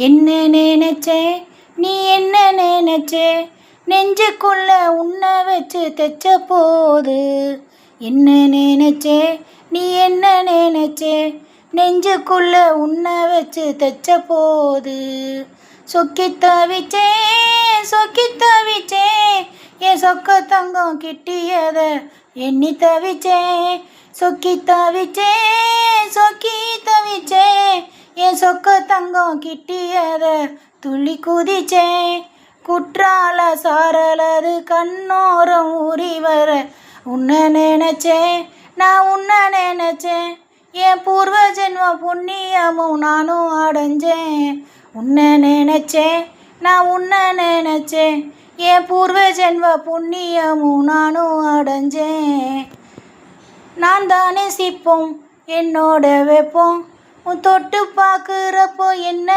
என்ன நினைச்சே நீ என்ன நினைச்சே நெஞ்சுக்குள்ள உன்னை வச்சு தைச்ச போது. என்ன நினைச்சே நீ என்ன நினைச்சே நெஞ்சுக்குள்ள உன்னை வச்சு தைச்ச போது. சொக்கி தவிச்சே என் சொக்க தங்கம் கிட்டியத எண்ணி தவிச்சே. சொக்கி தவிச்சே என் சொக்க தங்கம் கிட்டியத துள்ளி குதிச்சே. குற்றால சாரலது கண்ணோரம் ஊறி வர உன்னை நினைச்சேன் நான் உன்னை நினைச்சேன். என் பூர்வ ஜென்ம புண்ணியமும் நானும் அடைஞ்சேன். உன்னை நினைச்சேன் நான் உன்னை நினைச்சேன். என் பூர்வ ஜென்ம புண்ணியமும் நானும் அடைஞ்சேன். நான் தானே சிப்போம் என்னோட வைப்போம் உன் தொட்டு பார்க்குறப்போ என்ன